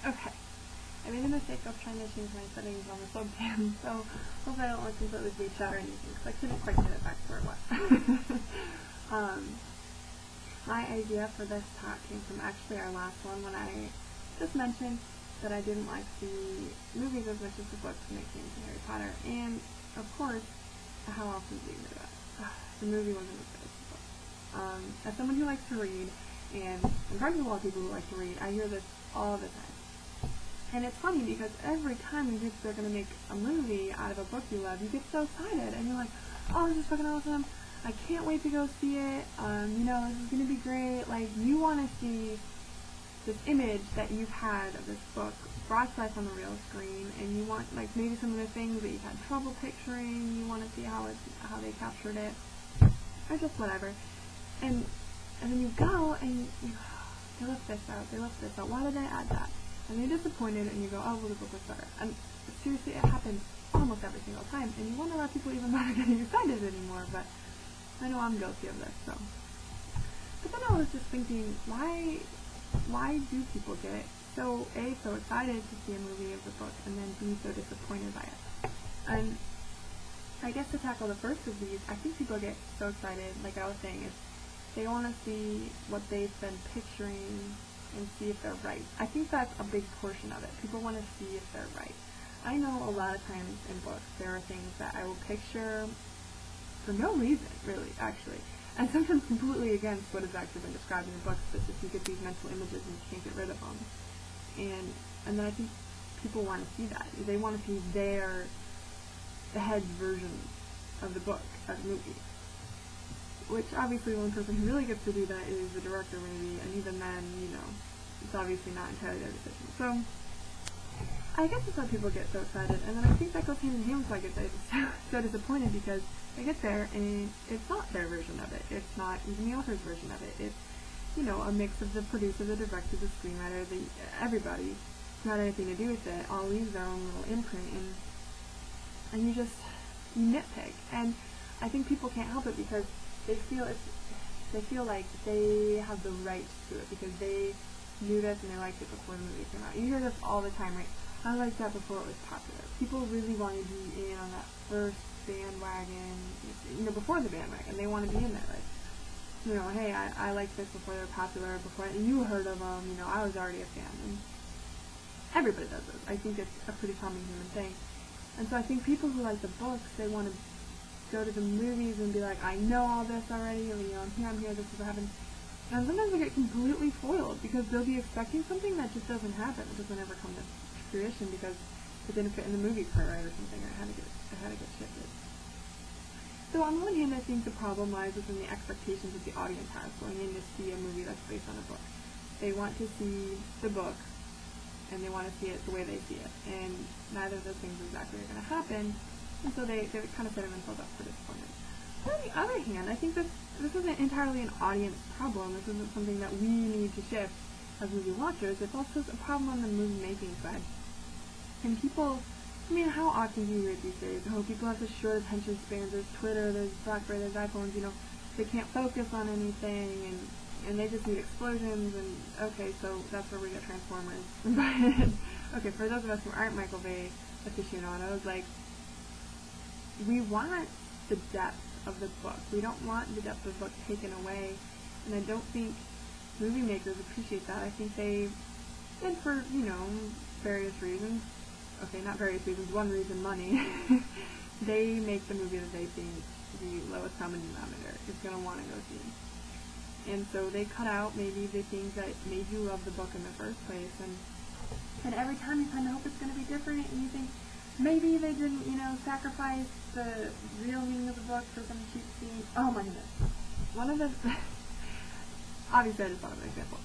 Okay. I made a mistake of trying to change my settings on the webcam, so hopefully I don't look completely bleached out or anything, because I couldn't quite get it back to where it was. My idea for this talk came from actually our last one, when I just mentioned that I didn't like the movies as much as the books when it came to Harry Potter, and of course, how often do you do that? The movie wasn't as good as the book. As someone who likes to read, and in front of a lot of people who like to read, I hear this all the time. And it's funny because every time you think they're going to make a movie out of a book you love, you get so excited, and you're like, oh, this is fucking awesome, I can't wait to go see it, this is going to be great. Like, you want to see this image that you've had of this book brought to life on the real screen, and you want, like, maybe some of the things that you've had trouble picturing, you want to see how they captured it, or just whatever. And then you go, and they left this out, why did they add that? And you're disappointed, and you go, oh, well, the book was better. And seriously, it happens almost every single time, and you wonder why people even bother getting excited anymore, but I know I'm guilty of this, so. But then I was just thinking, why do people get so excited to see a movie of the book, and then be so disappointed by it? And I guess to tackle the first of these, I think people get so excited, like I was saying, is they want to see what they've been picturing and see if they're right. I think that's a big portion of it. People want to see if they're right. I know a lot of times in books there are things that I will picture for no reason, really, actually, and sometimes completely against what has actually been described in the books, but just you get these mental images and you can't get rid of them. And then I think people want to see that. They want to see the head's version of the book as a movie. Which, obviously, the only person who really gets to do that is the director, maybe, and even then, it's obviously not entirely their decision. So, I guess that's why people get so excited, and then I think that goes hand in hand with why I get so disappointed, because they get there, and it's not their version of it. It's not even the author's version of it. It's, a mix of the producer, the director, the screenwriter, everybody who had anything to do with it, all leaves their own little imprint, and you nitpick. And I think people can't help it because they feel like they have the right to it because they knew this and they liked it before the movie came out. You hear this all the time, right? I liked that before it was popular. People really want to be in on that first bandwagon, before the bandwagon. They want to be in there, like, hey, I liked this before they were popular, before you heard of them, I was already a fan. And everybody does this. I think it's a pretty common human thing. And so I think people who like the books, they want to go to the movies and be like, I know all this already, I'm here, this is what happened. And sometimes they get completely foiled because they'll be expecting something that just doesn't happen. It doesn't ever come to fruition because it didn't fit in the movie part or something, or it had to get shifted. So on one hand, I think the problem lies within the expectations that the audience has going in to see a movie that's based on a book. They want to see the book, and they want to see it the way they see it. And neither of those things exactly are going to happen. And so they kind of setting themselves up for disappointment. But on the other hand, I think this isn't entirely an audience problem. This isn't something that we need to shift as movie watchers. It's also a problem on the movie making side. And people, how often do you hear these days? Oh, people have such short attention spans. There's Twitter, there's BlackBerry, there's iPhones, they can't focus on anything, and they just need explosions, and okay, so that's where we get Transformers. But, okay, for those of us who aren't Michael Bay aficionados, like, we want the depth of the book. We don't want the depth of the book taken away, and I don't think movie makers appreciate that. I think they, and for, various reasons, okay, not various reasons, one reason, money, they make the movie that they think the lowest common denominator is going to want to go see. And so they cut out maybe the things that made you love the book in the first place, and every time you kind of hope it's going to be different, and you think, maybe they didn't, sacrifice the real meaning of the book for some cheap scene. Oh my goodness. One of the, obviously I just thought of an example.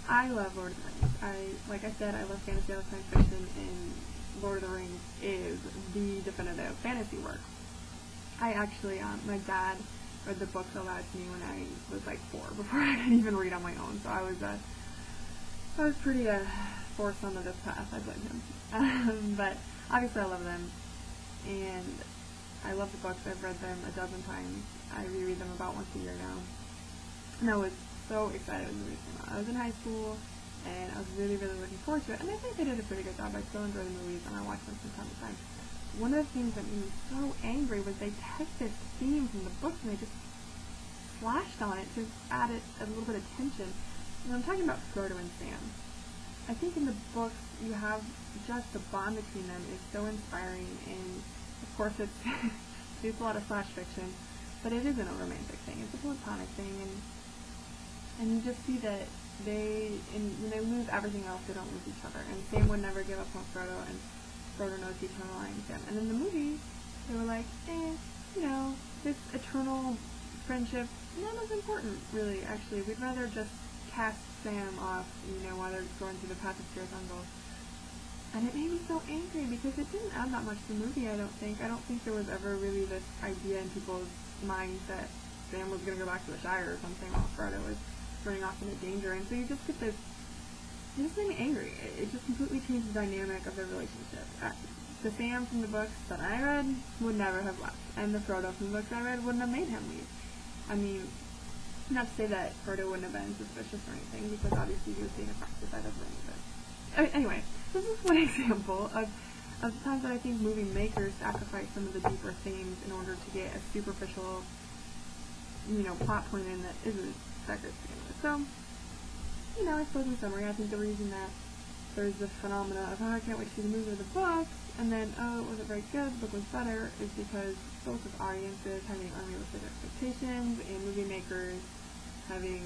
I love Lord of the Rings. Like I said, I love fantasy, I love science fiction, and Lord of the Rings is the definitive fantasy work. I actually, my dad read the books aloud to me when I was like 4, before I could even read on my own, so I was pretty forced onto this path. I blame him. But obviously I love them, and I love the books. I've read them a dozen times. I reread them about once a year now. And I was so excited when the movies came out. I was in high school, and I was really, really looking forward to it. And I think they did a pretty good job. I still enjoy the movies, and I watch them from time to time. One of the things that made me so angry was they took this theme from the books and they just flashed on it to add it a little bit of tension. And I'm talking about Frodo and Sam. I think in the books you have just the bond between them is so inspiring, and of course it's a lot of slash fiction, but it isn't a romantic thing. It's a platonic thing, and you just see that when they lose everything else, they don't lose each other. And Sam would never give up on Frodo, and Frodo knows the eternal line with him. And in the movie, they were like, this eternal friendship, not as important, really, actually. We'd rather just cast Sam off, while they're going through the path of Tirthangal. And it made me so angry because it didn't add that much to the movie, I don't think. I don't think there was ever really this idea in people's minds that Sam was going to go back to the Shire or something while Frodo was running off into danger. And so you just get this, it just made me angry. It just completely changed the dynamic of their relationship. The Sam from the books that I read would never have left, and the Frodo from the books I read wouldn't have made him leave. I mean, not to say that Frodo wouldn't have been suspicious or anything, because obviously he was being a practice out of the ring, but anyway, this is one example of the times that I think movie makers sacrifice some of the deeper themes in order to get a superficial, plot point in that isn't that good to begin with. So, I suppose in summary, I think the reason that there's this phenomena of, I can't wait to see the movie or the book, and then, it wasn't very good, the book was better, is because both of audiences having unrealistic expectations and movie makers having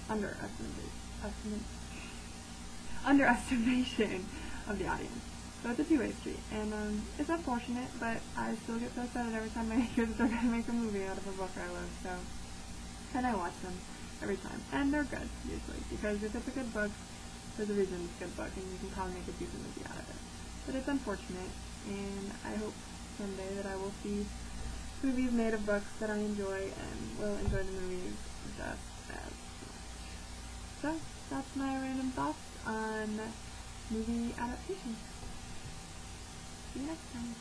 underestimation of the audience. So it's a two-way street, and it's unfortunate, but I still get so excited every time I hear that they're going to make a movie out of a book I love, and I watch them every time, and they're good, usually, because if it's a good book, there's a reason it's a good book, and you can probably make a decent movie out of it. But it's unfortunate, and I hope someday that I will see movies made of books that I enjoy and will enjoy the movies just as much. So, that's my random thoughts on movie adaptations. See you next time.